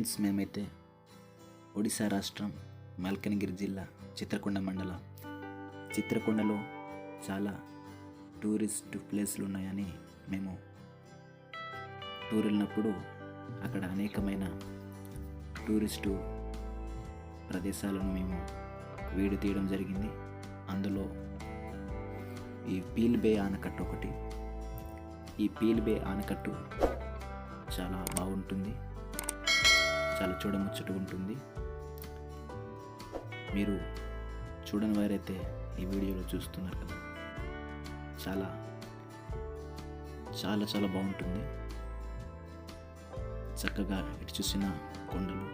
Friends, మేమైతే ఒడిశా రాష్ట్రం మల్కనగిరి జిల్లా చిత్రకొండ మండలం చిత్రకొండలో చాలా టూరిస్ట్ ప్లేస్లు ఉన్నాయని మేము టూర్ వెళ్ళినప్పుడు అక్కడ అనేకమైన టూరిస్టు ప్రదేశాలను మేము వీడియో తీయడం జరిగింది. అందులో ఈ పీల్ బే ఆనకట్టు ఒకటి. ఈ పీల్ బే ఆనకట్టు చాలా బాగుంటుంది, చాలా చూడముచ్చటగా ఉంటుంది. మీరు చూడని వారైతే ఈ వీడియోలో చూస్తున్నారు కదా, చాలా చాలా చాలా బాగుంటుంది. చక్కగా ఇటు చూసిన కొండలు,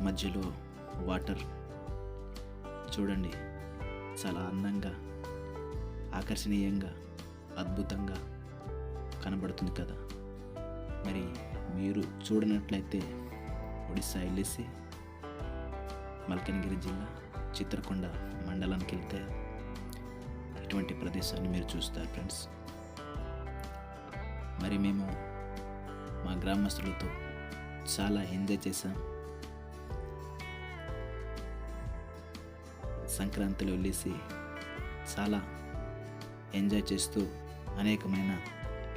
మధ్యలో వాటర్ చూడండి, చాలా అందంగా, ఆకర్షణీయంగా, అద్భుతంగా కనబడుతుంది కదా. మరి మీరు చూడనట్లయితే ఒడిశా వెళ్ళేసి మల్కనగిరి జిల్లా చిత్రకొండ మండలానికి వెళ్తే ఇటువంటి ప్రదేశాన్ని మీరు చూస్తారు ఫ్రెండ్స్. మరి మేము మా గ్రామస్తులతో చాలా ఎంజాయ్ చేసాం. సంక్రాంతిలో వెళ్ళేసి చాలా ఎంజాయ్ చేస్తూ అనేకమైన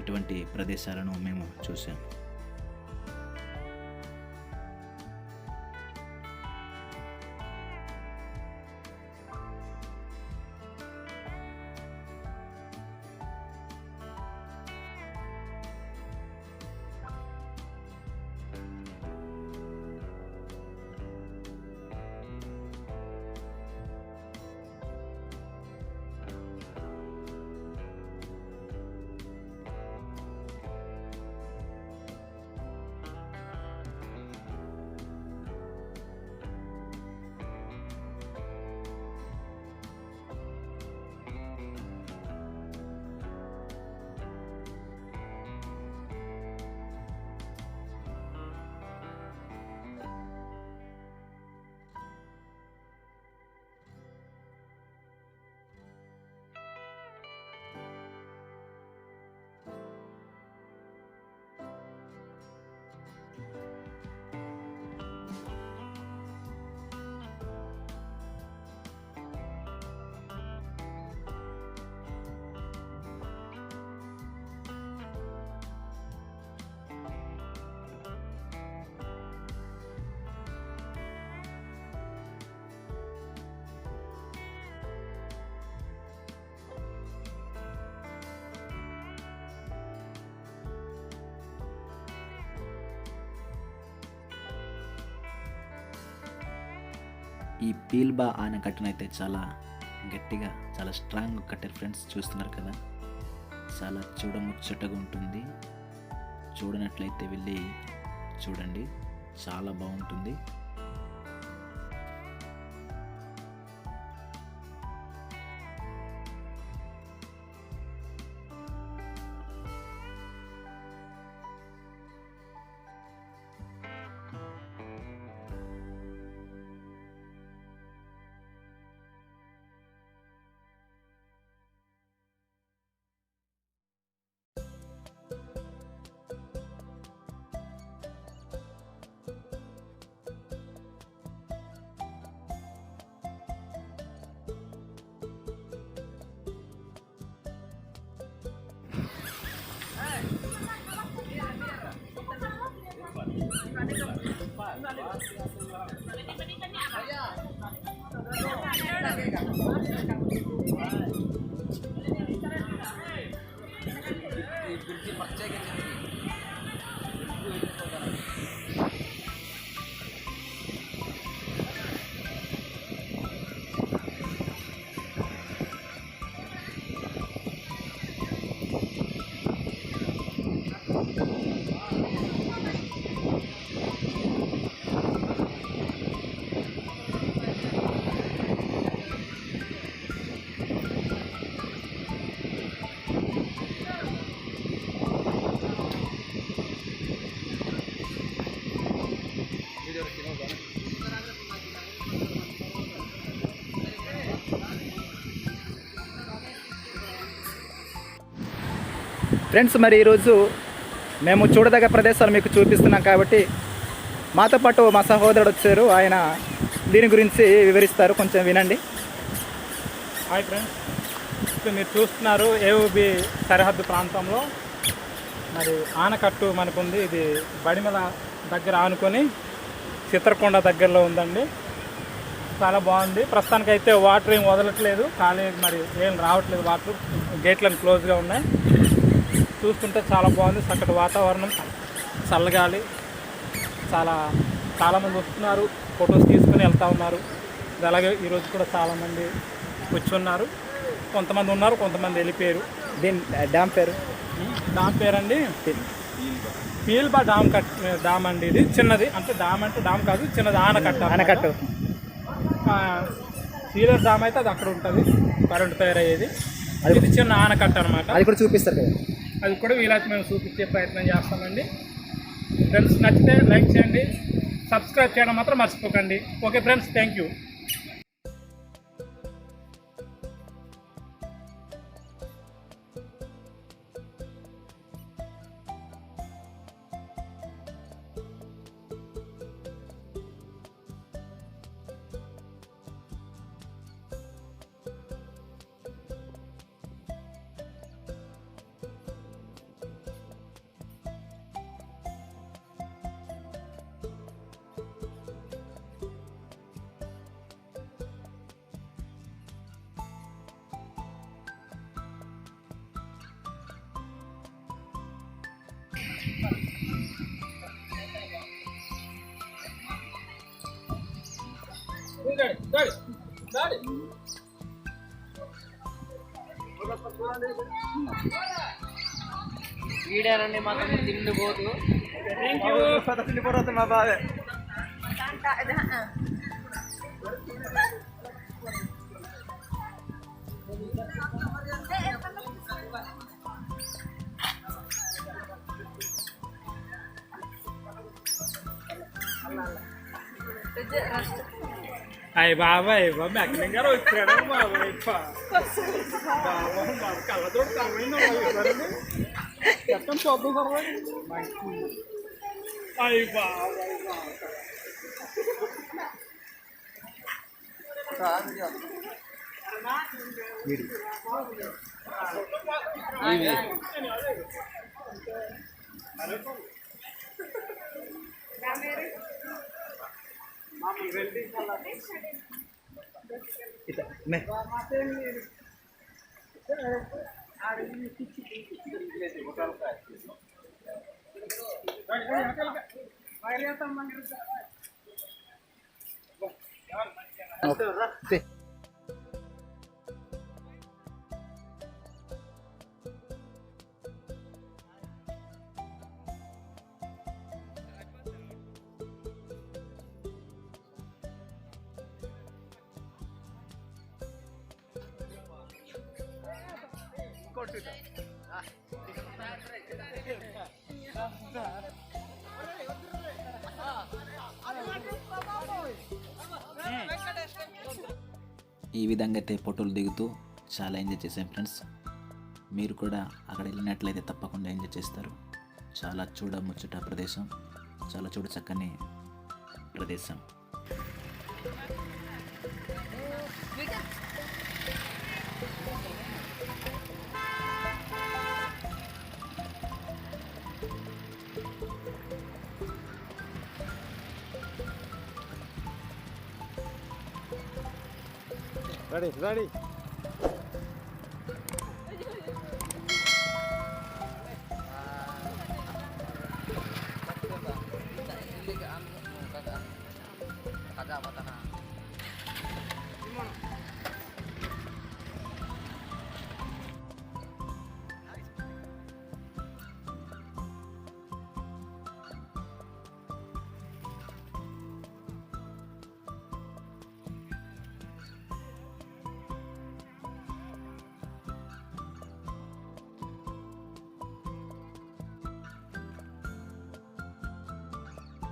ఇటువంటి ప్రదేశాలను మేము చూసాం. ఈ పీల్బా ఆనకట్టునైతే చాలా గట్టిగా, చాలా స్ట్రాంగ్ కట్టారు ఫ్రెండ్స్. చూస్తున్నారు కదా, చాలా చూడముచ్చటగా ఉంటుంది. చూడనట్లయితే వెళ్ళి చూడండి, చాలా బాగుంటుంది. ఫ్రెండ్స్, మరి ఈరోజు మేము చూడదగ్గ ప్రదేశాలు మీకు చూపిస్తున్నాం కాబట్టి మాతో పాటు మా సహోదరుడు వచ్చారు. ఆయన దీని గురించి వివరిస్తారు, కొంచెం వినండి. హాయ్ ఫ్రెండ్స్, ఇప్పుడు మీరు చూస్తున్నారు ఏఓబి సరిహద్దు ప్రాంతంలో మరి ఆనకట్టు మనకుంది. ఇది బడిమల దగ్గర ఆనుకొని చిత్రకొండ దగ్గరలో ఉందండి. చాలా బాగుంది. ప్రస్తుతానికైతే వాటర్ ఏం వదలట్లేదు, ఖాళీ మరి ఏం రావట్లేదు, వాటర్ గేట్లను క్లోజ్గా ఉన్నాయి. చూస్తుంటే చాలా బాగుంది, చక్కటి వాతావరణం, చల్లగాలి. చాలామంది వస్తున్నారు, ఫొటోస్ తీసుకుని వెళ్తూ ఉన్నారు. అలాగే ఈరోజు కూడా చాలామంది వచ్చి ఉన్నారు. కొంతమంది ఉన్నారు, కొంతమంది వెళ్ళిపోయారు. దీని డ్యామ్ పేరు అండి పీల్బా డామ్ అండి. ఇది చిన్నది, అంటే డామ్ కాదు, చిన్నది ఆనకట్టు. సీలర్ డామ్ అయితే అది అక్కడ ఉంటుంది, కరెంటు తయారయ్యేది. ఇది చిన్న ఆనకట్ట అనమాట. అది కూడా చూపిస్తారు కదా. అది కూడా వీలైతే మేము చూపించే ప్రయత్నం చేస్తామండి. ఫ్రెండ్స్, నచ్చితే లైక్ చేయండి, సబ్స్క్రైబ్ చేయడం మాత్రం మర్చిపోకండి. Okay friends, thank you. వీడారండి మాత్రం తిండిపోతూ తిండిపోతుంది మా బాధ. అయ్యి బాబాయ్ ఎక్కడి గారు వచ్చాడు బాబాయ్. బాబా కళ్ళతోటి కలవైంది చెప్పండి, చూద్దాం సరవాలి. అయ్యి బాబాయ్ ఈ విధంగా అయితే ఫోటోలు దిగుతూ చాలా ఎంజాయ్ చేసాం ఫ్రెండ్స్. మీరు కూడా అక్కడ వెళ్ళినట్లయితే తప్పకుండా ఎంజాయ్ చేస్తారు. చాలా చూడముచ్చట ప్రదేశం, చాలా చూడ చక్కని ప్రదేశం. రెడీ